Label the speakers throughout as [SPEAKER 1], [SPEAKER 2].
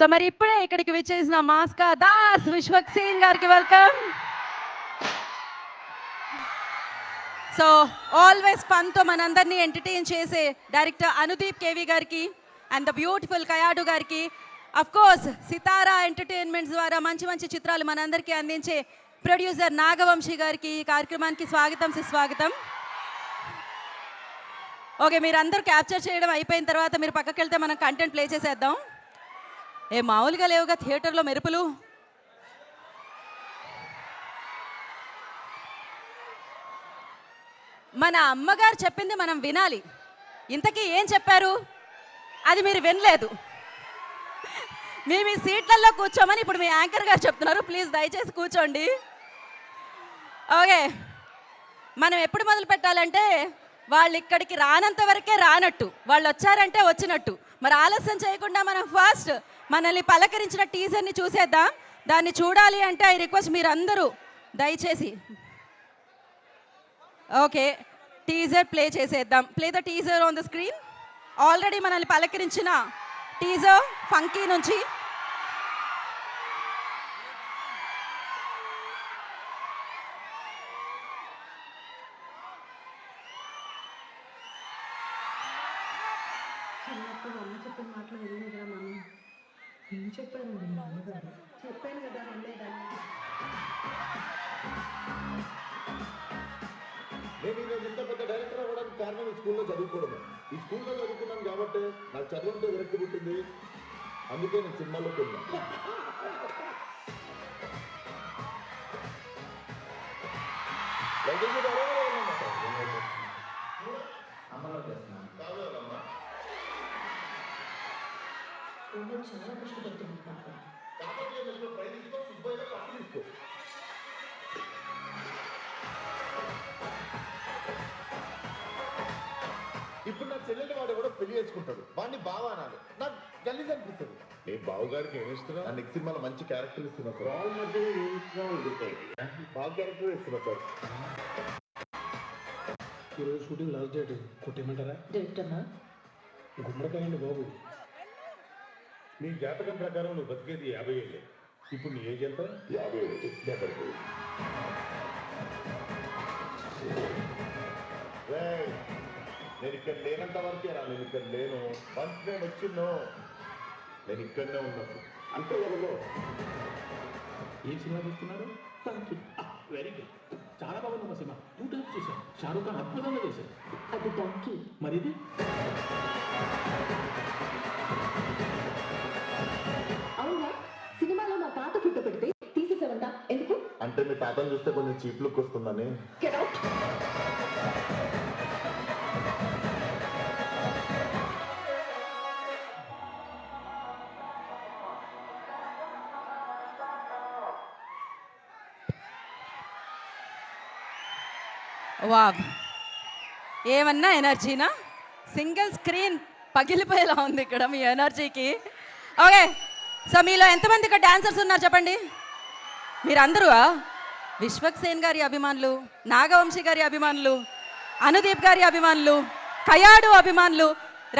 [SPEAKER 1] So మరి ఇప్పుడే ఇక్కడికి విచ్చేసిన మాస్కా దాస్ విశ్వక్సేన్ గారికి వెల్కమ్. సో ఆల్వేస్ ఫన్తో మనందరినీ ఎంటర్టైన్ చేసే డైరెక్టర్ అనుదీప్ కేవి గారికి అండ్ ద బ్యూటిఫుల్ కయాడు గారికి, అఫ్ కోర్స్ సితారా ఎంటర్టైన్మెంట్స్ ద్వారా మంచి మంచి చిత్రాలు మనందరికీ అందించే ప్రొడ్యూసర్ నాగవంశీ గారికి ఈ కార్యక్రమానికి స్వాగతం సుస్వాగతం. ఓకే, మీరు అందరూ క్యాప్చర్ చేయడం అయిపోయిన తర్వాత మీరు పక్కకి వెళ్తే మనం కంటెంట్ ప్లే చేసేద్దాం. ఏ మామూలుగా లేవుగా థియేటర్లో మెరుపులు. మన అమ్మగారు చెప్పింది మనం వినాలి. ఇంతకీ ఏం చెప్పారు అది మీరు వినలేదు. మీ సీట్లలో కూర్చోమని ఇప్పుడు మీ యాంకర్ గారు చెప్తున్నారు. ప్లీజ్ దయచేసి కూర్చోండి. ఓకే, మనం ఎప్పుడు మొదలు పెట్టాలంటే వాళ్ళు ఇక్కడికి రానంత వరకే రానట్టు, వాళ్ళు వచ్చారంటే వచ్చినట్టు. మరి ఆలస్యం చేయకుండా మనం ఫస్ట్ మనల్ని పలకరించిన టీజర్ని చూసేద్దాం. దాన్ని చూడాలి అంటే ఐ రిక్వెస్ట్ మీరు అందరూ దయచేసి ఓకే టీజర్ ప్లే చేసేద్దాం. Play the teaser on the screen. Already మనల్ని పలకరించిన టీజర్ ఫంకీ నుంచి.
[SPEAKER 2] చిన్నప్పుడు అమ్మ చెప్పిన మాటలు వినలేదురా మనం. ఏం చెప్పారండి మా అమ్మగారు? చెప్పాను కదా వినలేదని.
[SPEAKER 3] నేను ఈరోజు ఇంత పెద్ద డైరెక్టర్ అవ్వడానికి కారణం ఈ స్కూల్లో చదువుకోవడమే. ఈ స్కూల్లో చదువుకున్నాను కాబట్టి నాకు చదువుంటే విరక్తి పుట్టింది. అందుకే నేను సినిమాలోకి వెళ్ళాను.
[SPEAKER 2] చాలా కష్టపడుతుంది పాప.
[SPEAKER 3] ఇప్పుడు నా చెల్లెలు వాడు కూడా పెళ్లి చేసుకుంటాడు. వాడిని బావ అనాలి. నాకు గలీజ్ అనిపిస్తుంది. నీ బావగారికి ఏమి ఇస్తున్నా? నెక్స్ట్ సినిమాలో మంచి క్యారెక్టర్ ఇస్తున్నా సార్. బావ మధ్య బాగా క్యారెక్టర్ ఇస్తున్నా సార్.
[SPEAKER 4] ఈరోజు షూటింగ్ లాస్ట్ డేట్ కొట్టేయమంటారా?
[SPEAKER 2] డైరెక్టర్నా?
[SPEAKER 4] గుమ్మడికాయ అండి బాబు.
[SPEAKER 3] నీ జాతకం ప్రకారం నువ్వు బతికేది 50 ఏళ్ళే. ఇప్పుడు నీ ఏజ్ ఎంత? 51. నేను ఇక్కడ లేనంత వరకే రా. నేను ఇక్కడ లేను. వన్స్ నేను వచ్చిన్నో నేను ఇక్కడనే ఉన్నప్పుడు అంతే ఎవరో.
[SPEAKER 4] ఏం సినిమా చూస్తున్నారు? వెరీ గుడ్, చాలా బాగుంది మా సినిమా. 2 టైమ్స్ చూశాను. షారూఖ్ ఖాన్ అద్భుతంగా చేశారు.
[SPEAKER 2] అది డంకీ.
[SPEAKER 4] మరి ఇది
[SPEAKER 2] అవునా? సినిమాలో నా తాత ఫోటో పెడితే తీసేసావంట. ఎందుకు?
[SPEAKER 3] అంటే మీ తాతను చూస్తే కొంచెం చీప్ లుక్ వస్తుందని.
[SPEAKER 2] Get out.
[SPEAKER 1] వావ్, ఏమన్నా ఎనర్జీనా? సింగిల్ స్క్రీన్ పగిలిపోయేలా ఉంది ఇక్కడ మీ ఎనర్జీకి. ఓకే, సో మీలో ఎంతమంది ఇక్కడ డాన్సర్స్ ఉన్నారు చెప్పండి. మీరందరూ విశ్వక్సేన్ గారి అభిమానులు, నాగవంశీ గారి అభిమానులు, అనుదీప్ గారి అభిమానులు, కయాడు అభిమానులు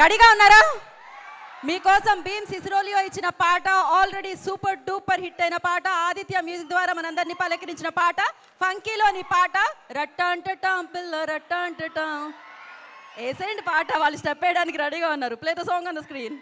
[SPEAKER 1] రెడీగా ఉన్నారా? మీకోసం భీమ్ సిసిరోలియో ఇచ్చిన పాట, ఆల్రెడీ సూపర్ డూపర్ హిట్ అయిన పాట, ఆదిత్య మ్యూజిక్ ద్వారా మనందరినీ పలకరించిన పాట, ఫంకీలోని పాట రట్టాంటటాం పిల్ల రట్టాంటటాం. వేసేయండి పాట. వాళ్ళు స్టెప్ వేయడానికి రెడీగా ఉన్నారు. Play the song on the screen.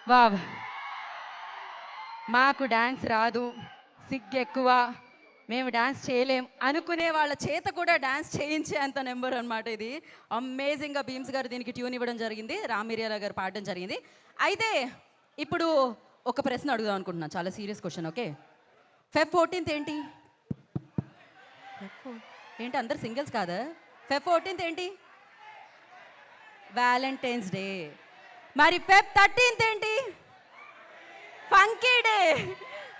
[SPEAKER 1] Wow, మాకు డ్యాన్స్ రాదు, సిగ్గు ఎక్కువ, మేము డ్యాన్స్ చేయలేం అనుకునే వాళ్ళ చేత కూడా డ్యాన్స్ చేయించే అంత నెంబర్ అనమాట ఇది. అమేజింగ్గా భీమ్స్ గారు దీనికి ట్యూన్ ఇవ్వడం జరిగింది, రామ్ మిరియాల గారు పాడడం జరిగింది. అయితే ఇప్పుడు ఒక ప్రశ్న అడుగుదాం అనుకుంటున్నాను, చాలా serious question. Okay, Feb 14th ఏంటి? ఏంటి అందరు సింగిల్స్ కాదా? Feb 14th ఏంటి? Valentine's day. మరి Feb 13th ఏంటి? Funky day.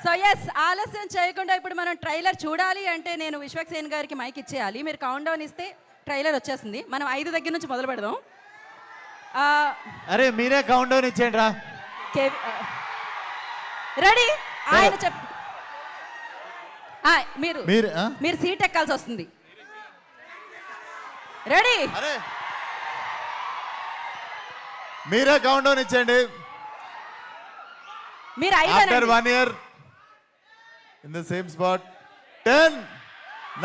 [SPEAKER 1] సో ఎస్, ఆలస్యం చేయకుండా ఇప్పుడు మనం ట్రైలర్ చూడాలి అంటే నేను విశ్వక్సేన్ గారికి మైక్ ఇచ్చేయాలి. మీరు కౌంట్ డౌన్ ఇస్తే ట్రైలర్ వచ్చేస్తుంది. మనం 5 దగ్గర నుంచి మొదలు పెడదాం.
[SPEAKER 5] అరే మీరే కౌంట్ డౌన్ ఇచ్చేయండి రా.
[SPEAKER 1] రెడీ? ఆయన మీరు
[SPEAKER 5] మీరు
[SPEAKER 1] మీరు సీట్ ఎక్కాల్సి వస్తుంది. రెడీ?
[SPEAKER 5] అరే మీరే కౌంట్ డౌన్ ఇచ్చేయండి.
[SPEAKER 1] మీరు
[SPEAKER 5] after 1 year in the same spot. 10,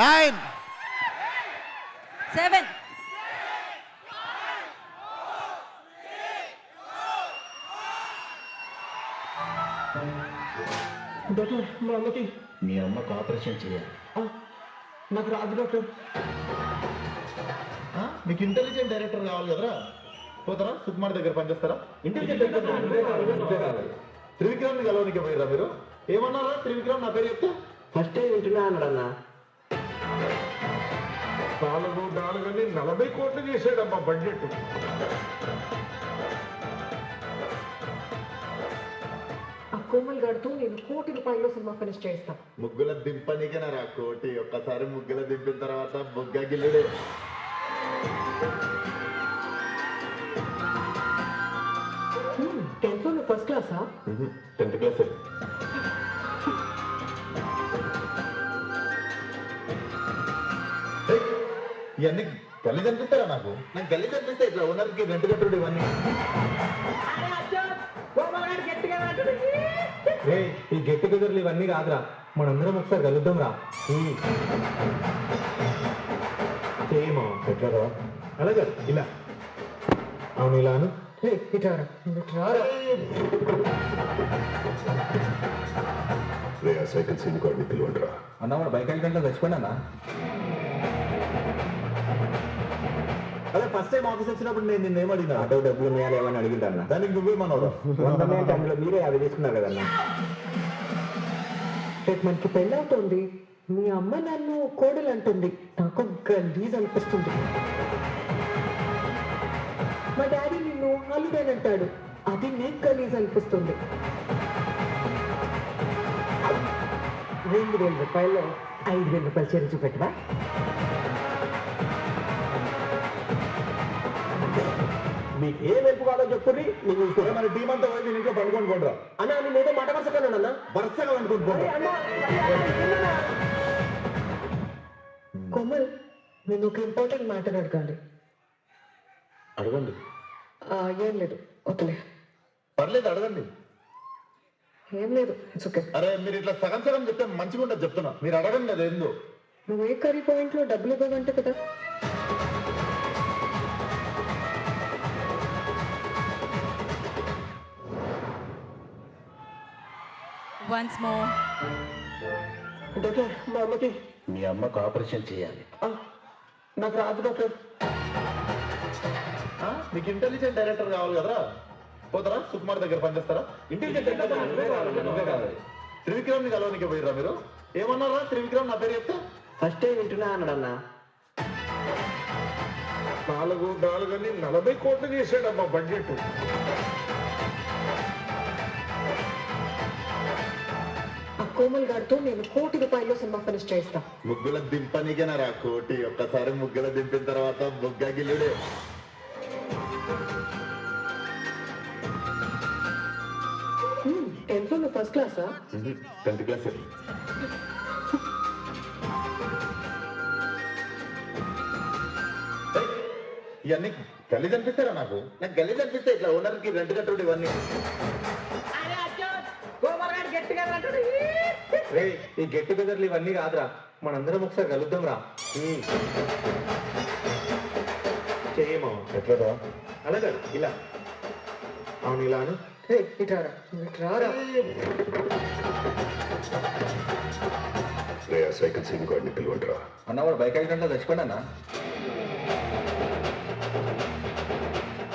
[SPEAKER 5] 9,
[SPEAKER 1] 7.
[SPEAKER 2] Doctor మా అమ్మకి
[SPEAKER 3] మీ అమ్మకు ఆపరేషన్ చేయాలి.
[SPEAKER 2] నాకు రాదు డాక్టర్.
[SPEAKER 3] మీకు ఇంటెలిజెంట్ డైరెక్టర్ కావాలి కదరా. పోతారా సుకుమార్ దగ్గర పనిచేస్తారా? ఇంటెలిజెంట్ డైరెక్టర్ త్రివిక్రమ్ ని కలవనికి పోయిరా మీరు? ఏమన్నారా త్రివిక్రమ్ నా పేరు చెప్తే?
[SPEAKER 2] ఫస్ట్ టైం వింటున్నా అన్నాడు అన్న.
[SPEAKER 6] 40 కోట్లు చేసాడమ్మా బడ్జెట్.
[SPEAKER 2] ఆ కోమల్ గారితో నేను ₹1 కోటి సినిమా ఫినిష్ చేస్తా.
[SPEAKER 3] ముగ్గుల దింపనికనా రా కోటి. ఒక్కసారి ముగ్గుల దింపిన తర్వాత బుగ్గ గిల్లుడే.
[SPEAKER 2] టెన్త్ లో ఫస్ట్ క్లాసా?
[SPEAKER 3] 10th class. ఇవన్నీ గల్లీ కనిపిస్తారా? నాకు గల్లీ కనిపిస్తే ఇట్లా ఓనర్కి రెంట్ కట్టుడు ఇవన్నీ.
[SPEAKER 7] ఈ గెట్ టుగెదర్లు ఇవన్నీ కాదురా, మనందరం ఒకసారి కలుద్దాం రా. ఏమో
[SPEAKER 3] ఎట్లా రా?
[SPEAKER 7] అలాగే ఇలా. అవును ఇలాను
[SPEAKER 6] సైకిల్ సిమ్ కార్డు పిలువండిరా.
[SPEAKER 7] అన్న మన బైక్ యాక్సిడెంట్లో చచ్చిపోయినా.
[SPEAKER 3] అదే ఫస్ట్ టైం ఆఫీస్ వచ్చినప్పుడు నేను నిన్న ఏమడినా?
[SPEAKER 7] ఆటో డబ్బులు ఉన్నాయా ఏమని అడిగిందన్న.
[SPEAKER 3] దానికి నువ్వేమన్నావు?
[SPEAKER 7] అందులో మీరే అది తీసుకున్నారు కదన్న.
[SPEAKER 2] రేపు మనకి పెళ్ళి అవుతుంది. మీ అమ్మ నన్ను కోడలు అంటుంది. నాకు గలీజ్ అనిపిస్తుంది. మా డాడీ నిన్ను హాలిడే అంటాడు, అది నీకు గలీజ్ అనిపిస్తుంది. 2,000 రూపాయలు 5,000 రూపాయలు చేరి చూపెట్టవా?
[SPEAKER 3] మీకు ఏ వైపు కాదో చెప్పుర్రి నేను చూసుకుంటా. మరి టీం అంతా పోయి నేను ఇంట్లో పండుకొని పోండిరా.
[SPEAKER 2] అన్నా నేను ఏదో మాట వరుసకన్నాను అన్న.
[SPEAKER 3] వరుసగా పండుకొని పోండి.
[SPEAKER 2] కోమల్, నేను ఒక ఇంపార్టెంట్ మ్యాటర్ అడగాలి.
[SPEAKER 3] అడగండి.
[SPEAKER 2] ఏం లేదు, వద్దులే.
[SPEAKER 3] పర్లేదు అడగండి.
[SPEAKER 2] ఏం లేదు, ఇట్స్ ఓకే.
[SPEAKER 3] అరే మీరు ఇట్లా సగం సగం చెప్తే మంచిగా ఉండదు చెప్తున్నా. మీరు అడగండి అది ఏందో.
[SPEAKER 2] నువ్వు ఏ కర్రీ పాయింట్లో డబ్బులు ఇవ్వవంటే కదా.
[SPEAKER 1] Once more.
[SPEAKER 2] డాక్టర్, మా అమ్మకి
[SPEAKER 4] మీ అమ్మకు ఆపరేషన్ చేయాలి.
[SPEAKER 2] నాకు రాదు డాక్టర్.
[SPEAKER 3] మీకు ఇంటెలిజెంట్ డైరెక్టర్ కావాలి కదరా. పోతారా సుకుమార్ దగ్గర పనిచేస్తారా? ఇంటెలిజెంట్ డైరెక్టర్ త్రివిక్రమ్ ని కలవనికి పోయిరా మీరు? ఏమన్నారా త్రివిక్రమ్ నా పేరు చెప్తే?
[SPEAKER 2] ఫస్ట్ టైం వింటున్నా అన్నాడన్నా.
[SPEAKER 6] 4 అని 40 కోట్లు చేశాడమ్మా బడ్జెట్.
[SPEAKER 2] ఆ కోమల్ గారితో నేను 1 కోటి రూపాయలు సినిమా ఫినిష్ చేస్తా.
[SPEAKER 3] ముగ్గుల దింపనికేనా రా కోటి? ఒక్కసారి ముగ్గుల దింపిన తర్వాత బుగ్గ గిల్లుడే.
[SPEAKER 2] టెన్త్ లో ఫస్ట్ క్లాసా?
[SPEAKER 3] 10th class. ఇవన్నీ గలీజ్ అనిపిస్తారా? నాకు గలీజ్ అనిపిస్తే ఇట్లా ఓనర్కి రెంట్ కట్టుడు ఇవన్నీ.
[SPEAKER 7] రే, ఈ గెట్ టుగెదర్లు ఇవన్నీ కాదురా, మనందరం ఒకసారి కలుద్దాం రా. చేయమా
[SPEAKER 3] ఎట్లా?
[SPEAKER 7] అలాగే ఇలా. అవును, ఇలా అను.
[SPEAKER 2] ఇట్రారా, ఇట్రారా.
[SPEAKER 6] రే, ఆ సైకిల్ సీన్ గాడిని పిలవండిరా.
[SPEAKER 3] అన్న వాడు బైక్ యాక్సిడెంట్లో చచ్చిపోయినా అన్న.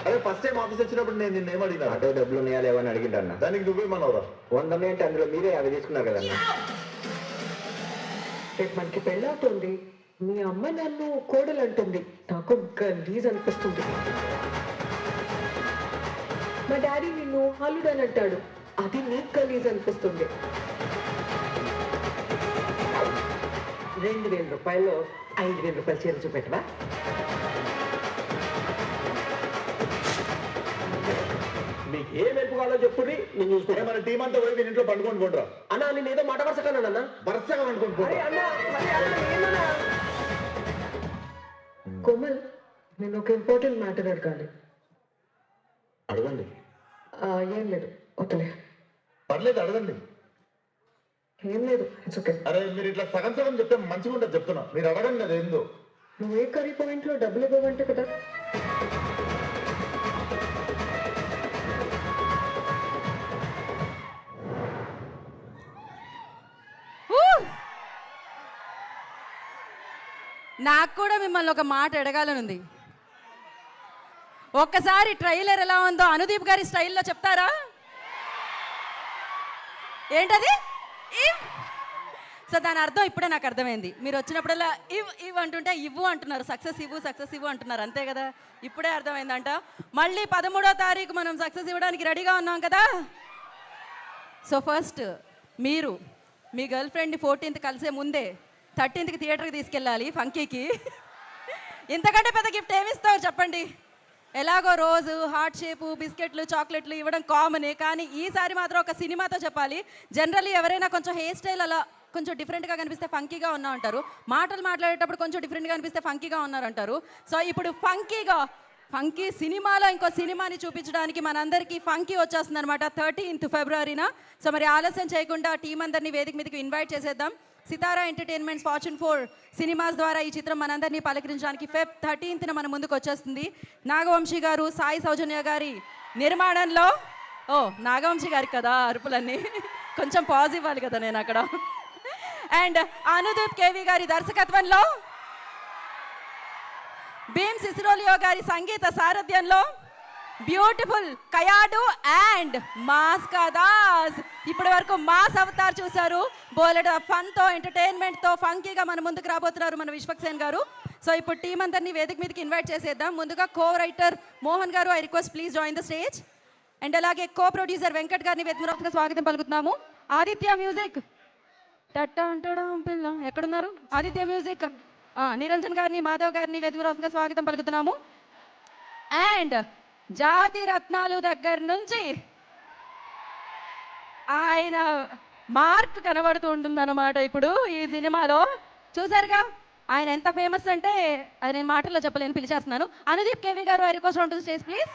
[SPEAKER 3] అదే ఫస్ట్ టైం ఆఫీస్ వచ్చినప్పుడు నేను నిన్న ఏమడిగినా?
[SPEAKER 7] ఆటో డబ్బులు ఉన్నాయా లేవని అడిగిండన్న.
[SPEAKER 3] దానికి నువ్వేమన్నావురా?
[SPEAKER 7] 100 అంటే అందులో మీరే 50 తీసుకున్నారు కదన్న.
[SPEAKER 2] రేపు మనకి పెళ్ళవుతుంది, మీ అమ్మ నన్ను కోడలు అంటుంది, నాకు గలీజ్ అనిపిస్తుంది. మా డాడీ నిన్ను హాలిడే అంటాడు, అది నీకు గలీజ్ అనిపిస్తుంది. 2,000 రూపాయలు 5,000 రూపాయలు చేరి చూపెట్టవా?
[SPEAKER 3] మీకు ఏ వైపు కాదో చెప్పుర్రి నేను చూసుకుంటా. మన టీం అంతా పోయి నేను ఇంట్లో పండుకొని పోండిరా.
[SPEAKER 2] అన్నా నేను ఏదో మాట వరుసకన్నాను అన్న.
[SPEAKER 3] వరుసగా పండుకొని పోండి.
[SPEAKER 2] కోమల్, నేను ఒక ఇంపార్టెంట్ మ్యాటర్ అడగాలి.
[SPEAKER 3] అడగండి.
[SPEAKER 2] ఏం లేదు, వద్దులే.
[SPEAKER 3] పర్లేదు అడగండి.
[SPEAKER 2] ఏం లేదు, ఇట్స్ ఓకే.
[SPEAKER 3] అరే మీరు ఇట్లా సగం సగం చెప్తే మంచిగా ఉండదు చెప్తున్నా. మీరు అడగండి అది ఏందో.
[SPEAKER 2] నువ్వు ఏ కర్రీ పాయింట్లో డబ్బులు ఇవ్వవంటే కదా.
[SPEAKER 1] నాకు కూడా మిమ్మల్ని ఒక మాట అడగాలనుంది. ఒక్కసారి ట్రైలర్ ఎలా ఉందో అనుదీప్ గారి స్టైల్లో చెప్తారా? ఏంటది? సో దాని అర్థం ఇప్పుడే నాకు అర్థమైంది. మీరు వచ్చినప్పుడల్లా ఇవ్ అంటుంటే ఇవ్వు అంటున్నారు, సక్సెస్ ఇవ్వు అంటున్నారు, అంతే కదా? ఇప్పుడే అర్థమైందంట. మళ్ళీ 13వ తారీఖు మనం సక్సెస్ ఇవ్వడానికి రెడీగా ఉన్నాం కదా. సో ఫస్ట్ మీరు మీ గర్ల్ ఫ్రెండ్ని 14th కలిసే ముందే 13th థియేటర్కి తీసుకెళ్ళాలి ఫంకీకి. ఇంతకంటే పెద్ద గిఫ్ట్ ఏమిస్తావు చెప్పండి? ఎలాగో రోజు హార్ట్ షేపు బిస్కెట్లు చాక్లెట్లు ఇవ్వడం కామనే, కానీ ఈసారి మాత్రం ఒక సినిమాతో చెప్పాలి. జనరల్లీ ఎవరైనా కొంచెం హెయిర్ స్టైల్ అలా కొంచెం డిఫరెంట్గా కనిపిస్తే ఫంకీగా ఉన్నా అంటారు, మాటలు మాట్లాడేటప్పుడు కొంచెం డిఫరెంట్గా కనిపిస్తే ఫంకీగా ఉన్నారంటారు. సో ఇప్పుడు ఫంకీ సినిమాలో ఇంకో సినిమాని చూపించడానికి మనందరికీ ఫంకీ వచ్చేస్తుంది అనమాట 13th ఫిబ్రవరిన. సో మరి ఆలస్యం చేయకుండా టీం అందరినీ వేదిక మీదకి ఇన్వైట్ చేసేద్దాం. సితారా ఎంటర్టైన్మెంట్స్ ఫార్చ్యూన్ 4 సినిమాస్ ద్వారా ఈ చిత్రం మనందరినీ పలకరించడానికి Feb 13th మన ముందుకు వచ్చేస్తుంది. నాగవంశీ గారు, సాయి సౌజన్య గారి నిర్మాణంలో. నాగవంశీ గారికి కదా అరుపులన్నీ, కొంచెం పాజ్ ఇవ్వాలి కదా నేను అక్కడ. అండ్ అనుదీప్ కేవి గారి దర్శకత్వంలో, భీమ్ సిసిరోలియో గారి సంగీత సారథ్యంలో beautiful Kayadu and mass Ka Das. ఇప్పటి వరకు మాస్ అవతార్ చూశారు, బోలెడ్ ఫన్తో ఎంటర్టైన్మెంట్తో ఫంకీగా మన ముందుకు రాబోతున్నారు మన విశ్వక్సేన్ గారు. సో ఇప్పుడు టీం అందరినీ వేదిక మీదకి ఇన్వైట్ చేసేద్దాం. ముందుగా కో రైటర్ మోహన్ గారు, I request please join the stage. And అలాగే కో ప్రొడ్యూసర్ వెంకట్ గారిని వేదిక స్వాగతం పలుకుతున్నాము. ఆదిత్య మ్యూజిక్ పిల్ల ఎక్కడున్నారు? ఆదిత్య మ్యూజిక్ నిరంజన్ గారిని, మాధవ్ గారిని వేదిక స్వాగతం పలుకుతున్నాము. అండ్ జాతి రత్నాలు దగ్గర నుంచి ఆయన మార్క్ కనబడుతూ ఉంటుంది అన్నమాట. ఇప్పుడు ఈ సినిమాలో చూసారుగా ఆయన ఎంత ఫేమస్ అంటే అది నేను మాటల్లో చెప్పలేను, పిలిచేస్తున్నాను. అనుదీప్ కేవి గారు, I request on to the stage please.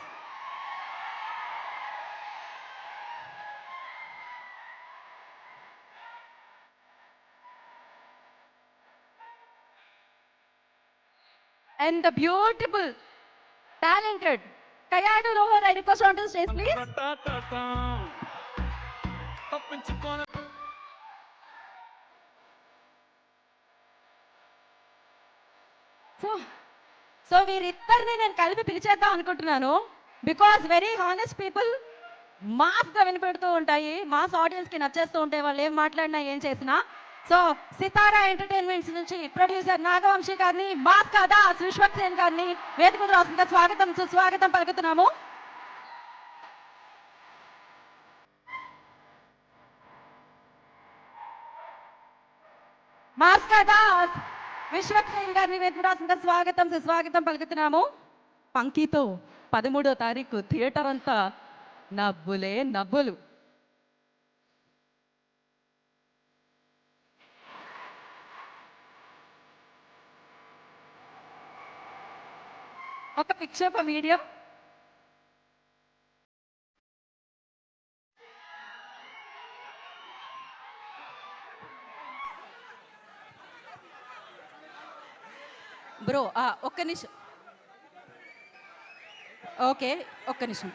[SPEAKER 1] And the beautiful, talented Kayadu Rohan, I request on to the stage, please. So వీరిద్దరిని నేను కలిపి పిలిచేద్దాం అనుకుంటున్నాను. బికాస్ వెరీ హానెస్ట్ పీపుల్ మాస్గా వినిపెడుతూ ఉంటాయి, మాస్ ఆడియన్స్కి నచ్చేస్తూ ఉంటాయి వాళ్ళు ఏం మాట్లాడినా ఏం చేసినా. సో సితారా ఎంటర్టైన్మెంట్స్ నుంచి ప్రొడ్యూసర్ నాగవంశీ గారిని, మాస్ కాదా విశ్వక్ సేన్ గారిని వేదిక మీద రాసిన స్వాగతం సుస్వాగతం పలుకుతున్నాము. మాస్ కాదా విశ్వక్ సేన్ గారిని వేదిక మీద రాసిన స్వాగతం సుస్వాగతం పలుకుతున్నాము. పంకీతో 13వ తారీఖు థియేటర్ అంతా నవ్వులే నవ్వులు. ఒక పిక్చర్ ఒక వీడియో. బ్రో ఒక్క నిమిషం. ఓకే ఒక్క నిమిషం.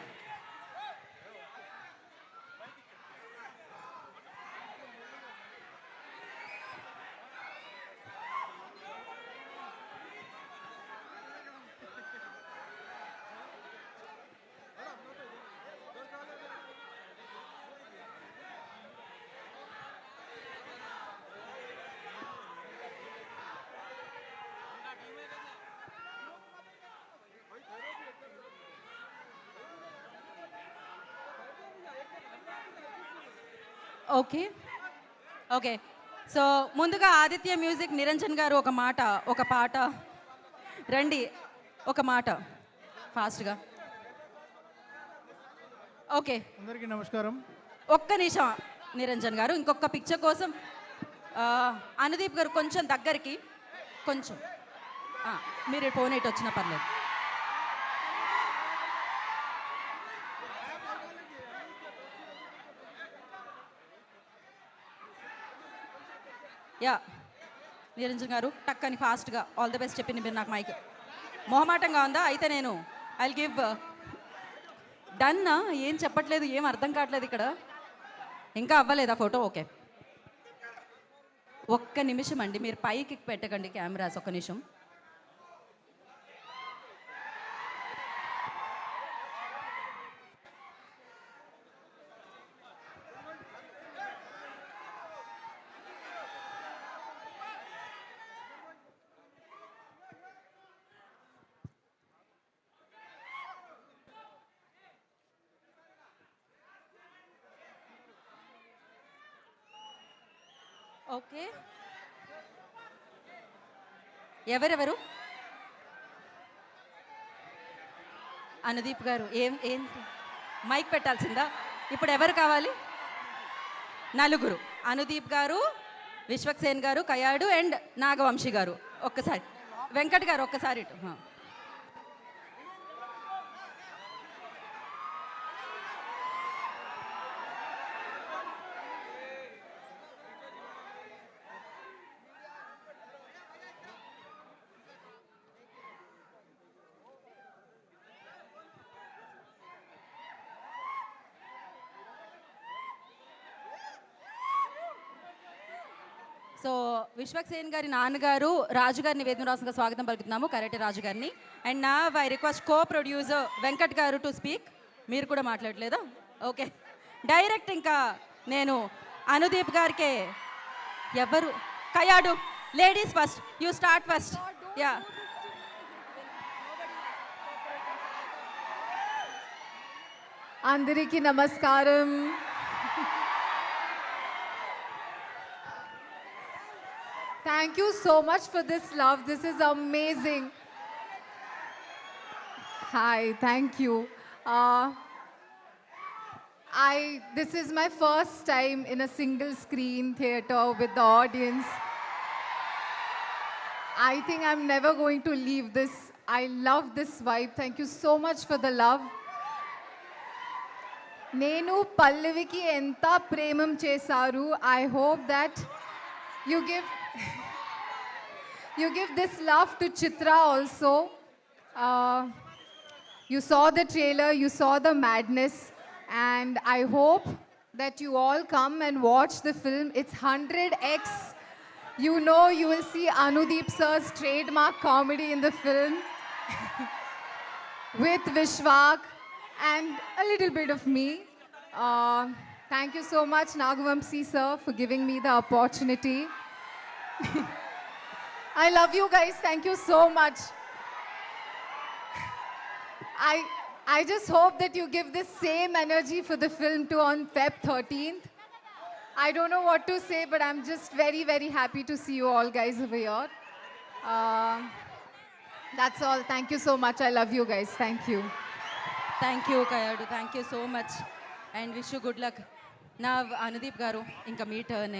[SPEAKER 1] ఓకే ఓకే సో ముందుగా ఆదిత్య మ్యూజిక్ నిరంజన్ గారు ఒక మాట ఒక పాట రండి, ఒక మాట ఫాస్ట్గా. ఓకే
[SPEAKER 8] అందరికీ నమస్కారం.
[SPEAKER 1] ఒక్క నిమిషం నిరంజన్ గారు, ఇంకొక పిక్చర్ కోసం అనుదీప్ గారు కొంచెం దగ్గరికి, కొంచెం మీరు ఫోన్ ఇటు వచ్చినా పర్లేదు. యా నిరంజన్ గారు టక్కని ఫాస్ట్గా ఆల్ ది బెస్ట్ చెప్పింది మీరు. నాకు మైక్ మొహమాటంగా ఉందా? అయితే నేను ఐ గివ్ డన్. ఏం చెప్పట్లేదు, ఏం అర్థం కావట్లేదు ఇక్కడ. ఇంకా అవ్వలేదా ఫోటో? ఓకే ఒక్క నిమిషం అండి, మీరు పైకి పెట్టకండి కెమెరాస్, ఒక్క నిమిషం. ఓకే ఎవరెవరు? అనుదీప్ గారు ఏం ఏం మైక్ పెట్టాల్సిందా? ఇప్పుడు ఎవరు కావాలి? నలుగురు. అనుదీప్ గారు, విశ్వక్ సేన్ గారు, కయాడు అండ్ నాగవంశీ గారు. ఒక్కసారి వెంకట్ గారు ఒక్కసారి ఇటు. సో విశ్వక్ సేన్ గారి నాన్నగారు రాజు గారిని వేదిక రాసుగా స్వాగతం పలుకుతున్నాము, కరెక్ట్ రాజు గారిని. అండ్ నా I request co producer Venkat గారు టు స్పీక్. మీరు కూడా మాట్లాడలేదా? ఓకే డైరెక్ట్ ఇంకా నేను అనుదీప్ గారికే. ఎవరు? Kayadu ladies first, you start first. Yeah
[SPEAKER 8] అందరికీ నమస్కారం. Thank you so much for this love. This is amazing. Hi, thank you. This is my first time in a single screen theater with the audience. I think I'm never going to leave this. I love this vibe. Thank you so much for the love. నేను పల్లవికి ఎంత ప్రేమం చేశారు. I hope that you give this love to Chitra also. You saw the trailer, you saw the madness, and I hope that you all come and watch the film. It's 100x. You know you will see Anudeep sir's trademark comedy in the film with Vishwak and a little bit of me. Thank you so much, Nagavamsi sir, for giving me the opportunity. I love you guys. Thank you so much. I just hope that you give the same energy for the film too on Feb 13th. I don't know what to say, but I'm just very, very happy to see you all guys over here. That's all. Thank you so much. I love you guys. Thank you.
[SPEAKER 1] Thank you Kayadu, thank you so much and wish you good luck. నా అనుదీప్ గారు ఇంకా మీ turn.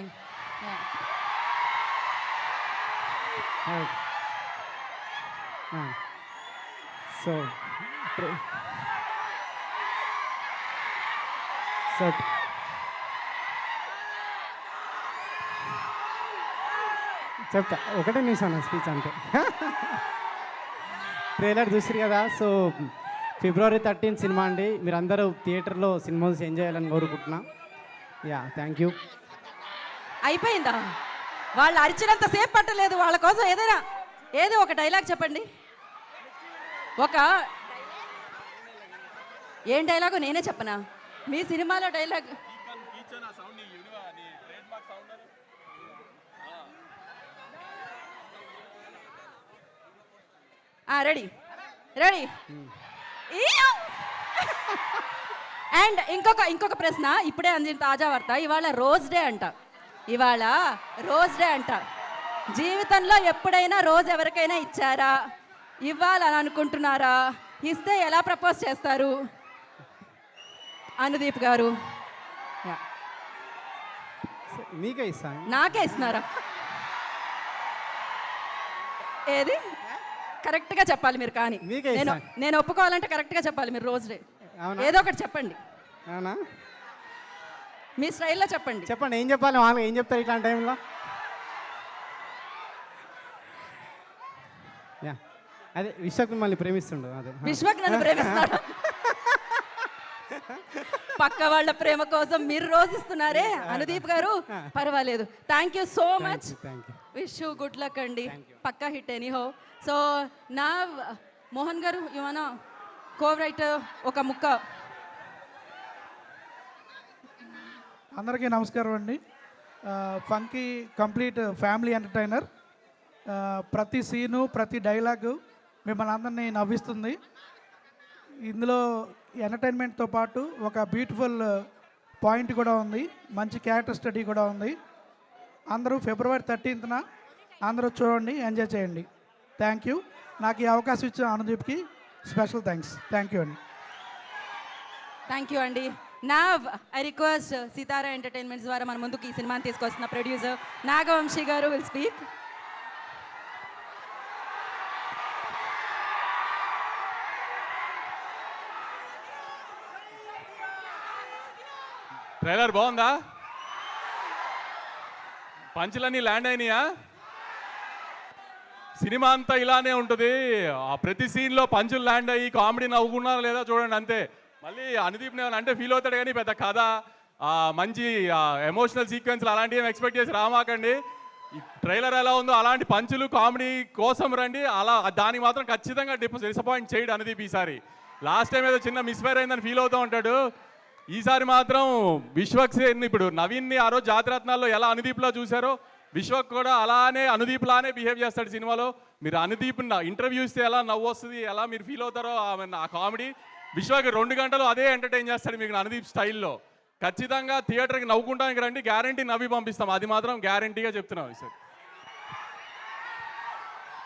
[SPEAKER 9] So చెప్తా, ఒకటే నిమిషం నా speech అంతే. Trailer చూసిరు కదా. సో February 13 సినిమా అండి. మీరందరూ థియేటర్లో సినిమా ఎంజాయ్ చేయాలని కోరుకుంటున్నా. Yeah, thank you.
[SPEAKER 1] అయిపోయిందా? వాళ్ళు అరిచినంత సేపు పట్టలేదు. వాళ్ళ కోసం ఏదో ఒక డైలాగ్ చెప్పండి. ఏం డైలాగు నేనే చెప్పనా? మీ సినిమాలో డైలాగ్ రెడీ రెడీ. అండ్ ఇంకొక ప్రశ్న, ఇప్పుడే అందిన తాజా వార్త. ఇవాళ రోజ్ డే అంట. జీవితంలో ఎప్పుడైనా రోజ్ ఎవరికైనా ఇచ్చారా? ఇవ్వాలని అనుకుంటున్నారా? ఇస్తే ఎలా ప్రపోజ్ చేస్తారు? అనుదీప్ గారు
[SPEAKER 9] మీకే ఇస్తాను.
[SPEAKER 1] నాకే ఇస్తున్నారా? ఏది కరెక్ట్గా చెప్పాలి మీరు. కానీ నేను ఒప్పుకోవాలంటే కరెక్ట్గా చెప్పాలి మీరు. రోజ్ డే ఏదో ఒకటి చెప్పండి.
[SPEAKER 9] అవునా?
[SPEAKER 1] మీ స్టైల్లో చెప్పండి.
[SPEAKER 9] ఏం చెప్పాలి? వాళ్ళు ఏం చెప్తారు ఇట్లాంటి టైంలో? యా, అదే విశ్వక్ మిమ్మల్ని ప్రేమిస్తుండు. అదే
[SPEAKER 1] విశ్వక్ నన్ను ప్రేమిస్తాడు. పక్క వాళ్ళ ప్రేమ కోసం మీరు రోజు ఇస్తున్నారే అనుదీప్ గారు. పర్వాలేదు. Thank you so much. Wish you good luck అండి. పక్కా హిట్ ఎనీహో. సో నా మోహన్ గారు ఏమన్నా కో రైటర్ ఒక ముక్క.
[SPEAKER 10] అందరికీ నమస్కారం అండి. Funky complete family entertainer. ప్రతి సీను, ప్రతి డైలాగు మిమ్మల్ని అందరినీ నవ్విస్తుంది. ఇందులో ఎంటర్టైన్మెంట్తో పాటు ఒక బ్యూటిఫుల్ పాయింట్ కూడా ఉంది. మంచి క్యారెక్టర్ స్టడీ కూడా ఉంది. అందరూ February 13th అందరూ చూడండి, ఎంజాయ్ చేయండి. Thank you. నాకు ఈ అవకాశం ఇచ్చిన అనుదీప్కి స్పెషల్ థ్యాంక్స్. థ్యాంక్ యూ అండి.
[SPEAKER 1] థ్యాంక్ యూ అండి. నా ఐ రిక్వెస్ట్ సితారా ఎంటర్టైన్మెంట్స్ ద్వారా మన ముందుకు ఈ సినిమాని తీసుకొస్తున్న ప్రొడ్యూసర్ నాగవంశీ గారు విల్ స్పీక్.
[SPEAKER 11] ట్రైలర్ బాగుందా? పంచులన్నీ ల్యాండ్ అయినాయా? సినిమా అంతా ఇలానే ఉంటుంది. ఆ ప్రతి సీన్లో పంచులు ల్యాండ్ అయ్యి కామెడీ నవ్వుకున్నారా లేదా చూడండి అంతే. మళ్ళీ అనుదీప్ అంటే ఫీల్ అవుతాడు కానీ పెద్ద కథ, మంచి ఎమోషనల్ సీక్వెన్స్లు అలాంటివి ఏమి ఎక్స్పెక్ట్ చేసి రామాకండి. ఈ ట్రైలర్ ఎలా ఉందో అలాంటి పంచులు కామెడీ కోసం రండి. అలా దానికి మాత్రం ఖచ్చితంగా డిసప్పాయింట్ చేయడు అనుదీప్ ఈసారి. లాస్ట్ టైం ఏదో చిన్న మిస్ఫైర్ అయిందని ఫీల్ అవుతూ ఉంటాడు. ఈసారి మాత్రం విశ్వక్ సేన్ ఇప్పుడు నవీన్ని ఆ రోజు జాతిరత్నాల్లో ఎలా అనుదీప్లో చూశారో విశ్వక్ కూడా అలానే అనుదీప్ లానే బిహేవ్ చేస్తాడు సినిమాలో. మీరు అనుదీప్ ఇంటర్వ్యూ ఇస్తే ఎలా నవ్వు వస్తుంది, ఎలా మీరు ఫీల్ అవుతారో ఆ కామెడీ విశ్వకి 2 గంటలు అదే ఎంటర్టైన్ చేస్తాడు మీకు అనుదీప్ స్టైల్లో. ఖచ్చితంగా థియేటర్కి నవ్వుకుంటానికి రండి, గ్యారంటీ నవ్వి పంపిస్తాం, అది మాత్రం గ్యారంటీగా చెప్తున్నాం సార్.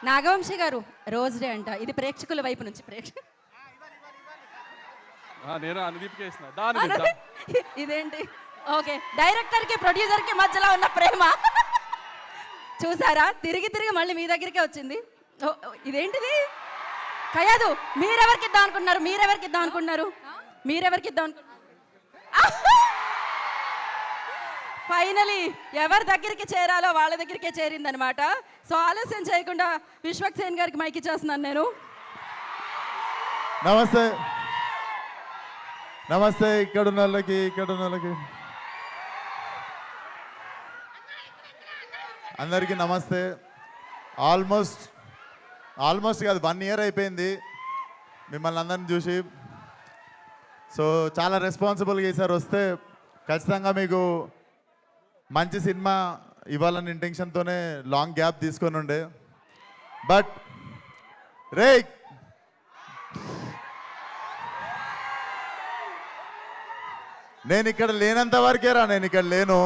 [SPEAKER 1] నాగవంశి గారు రోజ్ డే అంట, ఇది ప్రేక్షకుల వైపు నుంచి
[SPEAKER 11] నేను అనుదీప్కి వేసిన దాని
[SPEAKER 1] ఇదేంటి? ఓకే, డైరెక్టర్కి ప్రొడ్యూసర్కి మధ్యలో ఉన్న ప్రేమ చూసారా, తిరిగి తిరిగి మళ్ళీ మీ దగ్గరికే వచ్చింది. ఇదేంటిది? కయాదు, మీరెవరికి ఇద్దాం అనుకుంటున్నారు? ఫైనలీ ఎవరి దగ్గరికి చేరాలో వాళ్ళ దగ్గరికే చేరిందనమాట. సో ఆలస్యం చేయకుండా విశ్వక్ సేన్ గారికి మైక్ ఇచ్చేస్తున్నాను నేను.
[SPEAKER 5] నమస్తే ఇక్కడ ఉన్న వాళ్ళకి అందరికీ నమస్తే. ఆల్మోస్ట్ కాదు 1 year అయిపోయింది మిమ్మల్ని అందరిని చూసి. సో చాలా రెస్పాన్సిబుల్గా ఈసారి వస్తే ఖచ్చితంగా మీకు మంచి సినిమా ఇవ్వాలని ఇంటెన్షన్తోనే లాంగ్ గ్యాప్ తీసుకొని ఉండే. బట్ రే నేను ఇక్కడ లేనంత వరకేరా, నేను ఇక్కడ లేను.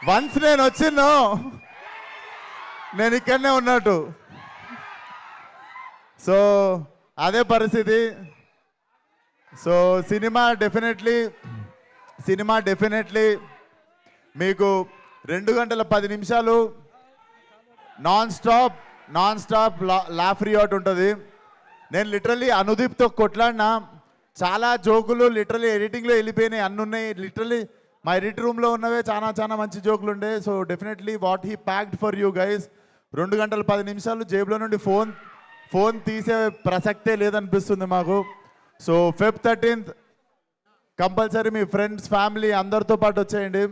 [SPEAKER 5] వన్స్ నేను వచ్చిందో నేను ఇక్కడనే ఉన్నట్టు. సో అదే పరిస్థితి. సో సినిమా డెఫినెట్లీ మీకు 2 గంటల 10 నిమిషాలు నాన్ స్టాప్ లాఫ్ రియాట్ ఉంటుంది. నేను లిటరల్లీ అనుదీప్తో కొట్లాడినా, చాలా జోకులు లిటరల్లీ ఎడిటింగ్లో వెళ్ళిపోయినాయి, అన్నీ ఉన్నాయి. లిటరల్లీ మా ఎడిట్ రూమ్లో ఉన్నవే చాలా మంచి జోకులు ఉండే. So definitely what he packed for you guys. 2 గంటల 10 నిమిషాలు జేబులో నుండి ఫోన్ తీసే ప్రసక్తే లేదనిపిస్తుంది మాకు. సో Feb 13th కంపల్సరీ మీ ఫ్రెండ్స్, ఫ్యామిలీ అందరితో పాటు వచ్చేయండి.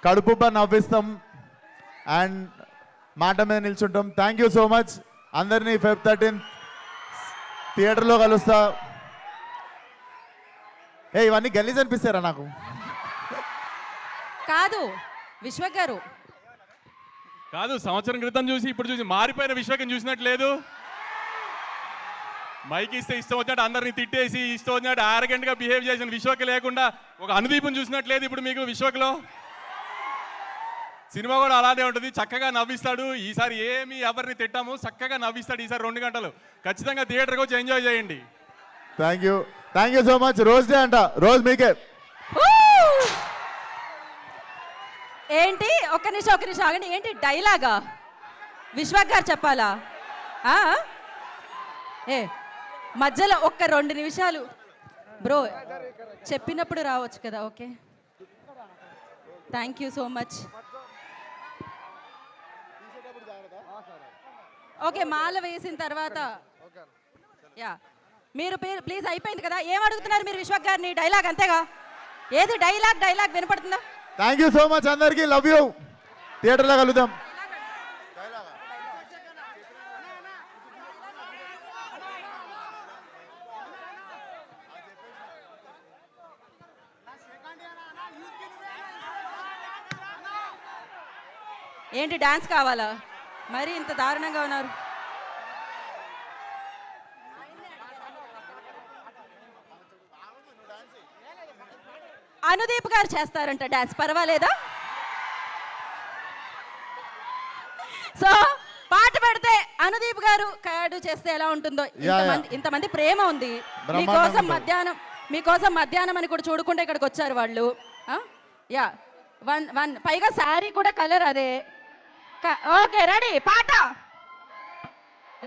[SPEAKER 5] కడుపుబ్బా నవ్విస్తాం అండ్ మాట మీద నిల్చుంటాం. థ్యాంక్ యూ సో మచ్ అందరినీ. Feb 13th థియేటర్లో కలుస్తా. ఇవన్నీ గలీజ్ అనిపిస్తారా నాకు?
[SPEAKER 1] కాదు విశ్వక్ గారు,
[SPEAKER 11] కాదు సంవత్సరం క్రితం చూసి ఇప్పుడు చూసి మారిపోయిన విశ్వకం చూసినట్లేదు. మైక్ ఇస్తే ఇష్టం వచ్చినట్టు అందరినీ తిట్టేసి ఇష్టం వచ్చినట్టు ఆరగెంట్గా బిహేవ్ చేసిన విశ్వక్ లేకుండా ఒక అనుదీపం చూసినట్లేదు ఇప్పుడు మీకు విశ్వక్లో. సినిమా కూడా అలానే ఉంటుంది, చక్కగా నవ్విస్తాడు. ఈసారి ఏమి ఎవరిని తిట్టాము, చక్కగా నవ్విస్తాడు ఈసారి 2 గంటలు. ఖచ్చితంగా థియేటర్కి వచ్చి ఎంజాయ్ చేయండి.
[SPEAKER 5] Thank you so much. Rose day అంట, రోజ్ మీకే.
[SPEAKER 1] ఏంటి ఒక్క నిమిషం ఆగండి. ఏంటి డైలాగా? విశ్వక్ గారు చెప్పాలా? మధ్యలో ఒక్క 2 నిమిషాలు బ్రో, చెప్పినప్పుడు రావచ్చు కదా. Okay, thank you so much. Okay, మాల వేసిన తర్వాత మీరు ప్లీజ్ అయిపోయింది కదా. ఏం అడుగుతున్నారు మీరు విశ్వక్ గారిని? డైలాగ్ అంతేగా? ఏది డైలాగ్ వినపడుతుందా?
[SPEAKER 5] థ్యాంక్ యూ సో మచ్ అందరికీ. Love you. థియేటర్లో కలుద్దాం.
[SPEAKER 1] ఏంటి డాన్స్ కావాలా? మరి ఇంత దారుణంగా ఉన్నారు. అనుదీప్ గారు చేస్తారంట డాన్స్, పర్వాలేదా? సో పాట పెడితే అనుదీప్ గారు కయాడు చేస్తే ఎలా ఉంటుందో. ఇంతమంది ప్రేమ ఉంది మీకోసం మధ్యాహ్నం అని కూడా చూడకుండా ఇక్కడికి వచ్చారు వాళ్ళు. వన్ పైగా శారీ కూడా కలర్ అదే. ఓకే, రెడీ, పాట.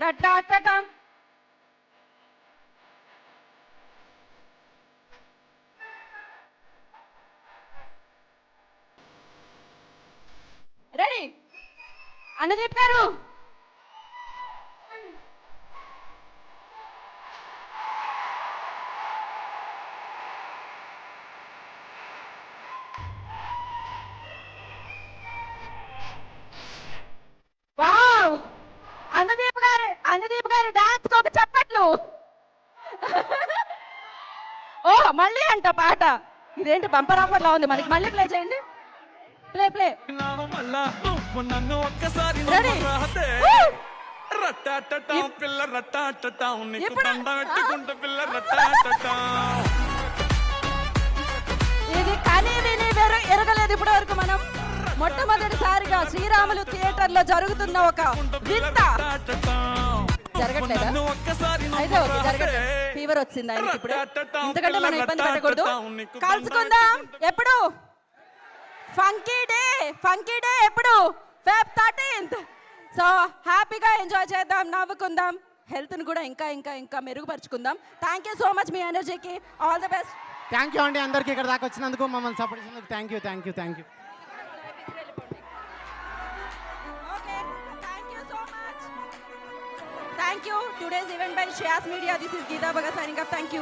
[SPEAKER 1] రెడీ అనుదీప్ గారు. వావ్, అనుదీప్ గారు డాన్స్ ఒక చప్పట్లు. ఓ మళ్ళీ అంట పాట. ఇదేంటి బంపర్ ఆఫర్ లా ఉంది మనకి. మళ్ళీ ప్లే చేయండి. ప్లే. రెడీ.
[SPEAKER 11] పిల్ల రట్టాటటా నీకు
[SPEAKER 1] ఇప్పుడు-
[SPEAKER 11] దండ పెట్టుకుంటా పిల్ల రట్టాటటా.
[SPEAKER 1] ఇది కని విని ఎరగలేదు ఇప్పటి వరకు మనం. మొట్టమొదటిసారిగా శ్రీరాములు థియేటర్ లో జరుగుతున్న ఒక వింత. జరగట్లేదా?
[SPEAKER 11] నన్ను ఒక్కసారి
[SPEAKER 1] అయితే ఓకే, జరగట్లేదు. ఫీవర్ వచ్చింది ఆయనకి ఇప్పుడు. ఇంతకంటే మనం ఇబ్బంది పెట్టకూడదు. కలుసుకుందాం ఎప్పుడు? ఫంకీ డే ఎప్పుడు? Feb 13th. సో హ్యాపీగా ఎంజాయ్ చేద్దాం, నవ్వుకుందాం, హెల్త్ని కూడా ఇంకా ఇంకా ఇంకా మెరుగుపరుచుకుందాం. థ్యాంక్ యూ సో మచ్ మీ ఎనర్జీకి. All the best.
[SPEAKER 9] Thank you అండి అందరికీ ఇక్కడ దాకా వచ్చినందుకు, మమ్మల్ని సపోర్ట్ చేసినందుకు thank you.
[SPEAKER 1] Okay, thank you so much. Thank you. Today's event by Shreyas Media. This is Geeta Bhagat signing off. Thank you.